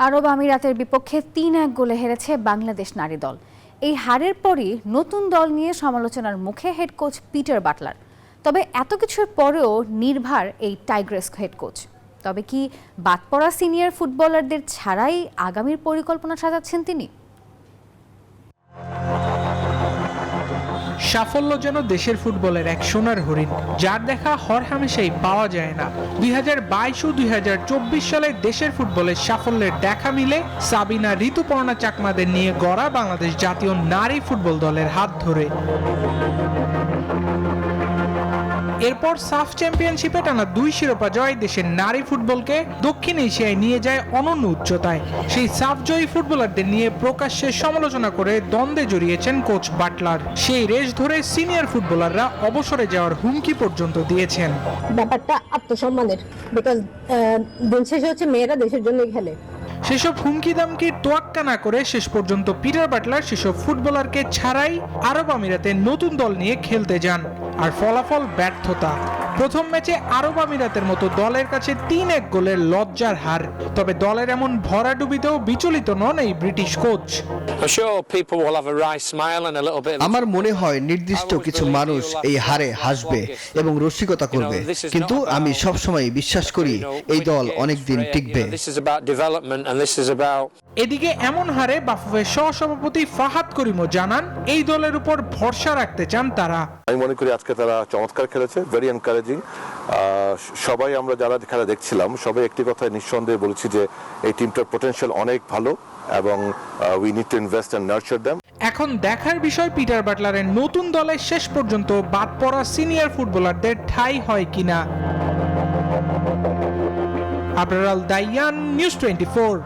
আরব আমিরাতের বিপক্ষে ৩-১ গোলে হেরেছে বাংলাদেশ নারী দল। এই হারের পরই নতুন দল নিয়ে সমালোচনার মুখে হেড কোচ পিটার বাটলার। তবে এত কিছুর পরেও নির্ভার এই টাইগ্রেস হেড কোচ। তবে কি বাদ পড়া সিনিয়র ফুটবলারদের ছাড়াই আগামীর পরিকল্পনা সাজাচ্ছেন তিনি? সাফল্য যেন দেশের ফুটবলের এক সোনার হরিণ, যার দেখা হরহামেশাই পাওয়া যায় না। 2022 ও 2024 সালে দেশের ফুটবলের সাফল্যের দেখা মিলে সাবিনা, ঋতুপর্ণা চাকমাদের নিয়ে গড়া বাংলাদেশ জাতীয় নারী ফুটবল দলের হাত ধরে। এরপর সাফ চ্যাম্পিয়নশিপে টানা 2 শিরোপা জয় দেশের নারী ফুটবলকে দক্ষিণ এশিয়ায় নিয়ে যায় অনন্য উচ্চতায়। সেই সাফ জয়ী ফুটবলারদের নিয়ে প্রকাশ্যে সমালোচনা করে দ্বন্দ্বে জড়িয়েছেন কোচ বাটলার। সেই রেশ ধরে সিনিয়র ফুটবলাররা অবসরে যাওয়ার হুমকি পর্যন্ত দিয়েছেন। ব্যাপারটা আত্মসম্মানের, বিকজ দিন শেষে হচ্ছে মেয়েরা দেশের জন্যই খেলে। সেসব হুমকি দামকির তোয়াক্কা না করে শেষ পর্যন্ত পিটার বাটলার সেসব ফুটবলারকে ছাড়াই আরব আমিরাতে নতুন দল নিয়ে খেলতে যান, আর ফলাফল ব্যর্থতা। প্রথম ম্যাচে আরব আমিরাতের মতো দলের কাছে 3-1 গোলের লজ্জার হার। তবে দলের এমন ভরাডুবিতেও বিচলিত নন এই ব্রিটিশ কোচ। আমার মনে হয় নির্দিষ্ট কিছু মানুষ এই হারে হাসবে এবং রসিকতা করবে, কিন্তু আমি সবসময় বিশ্বাস করি এই দল অনেক দিন টিকবে। এদিকে এমন হারে বাফুফের সহসভাপতি ফাহাদ করিমও জানান, এই দলের উপর ভরসা রাখতে চান তারা। আমি মনে করি আজকে তারা চমৎকার খেলেছে, ভেরি এনকারেজিং। সবাই আমরা যারা খেলা দেখছিলাম সবাই একটি কথায় নিঃসন্দেহে বলেছি যে এই টিমটার পটেনশিয়াল অনেক ভালো এবং we need to invest and nurture them. এখন দেখার বিষয় পিটার বাটলারের নতুন দলে শেষ পর্যন্ত বাদ পড়া সিনিয়র ফুটবলারদের ঠাঁই হয় কিনা। আবরার আল দাইয়ান, নিউজ 24।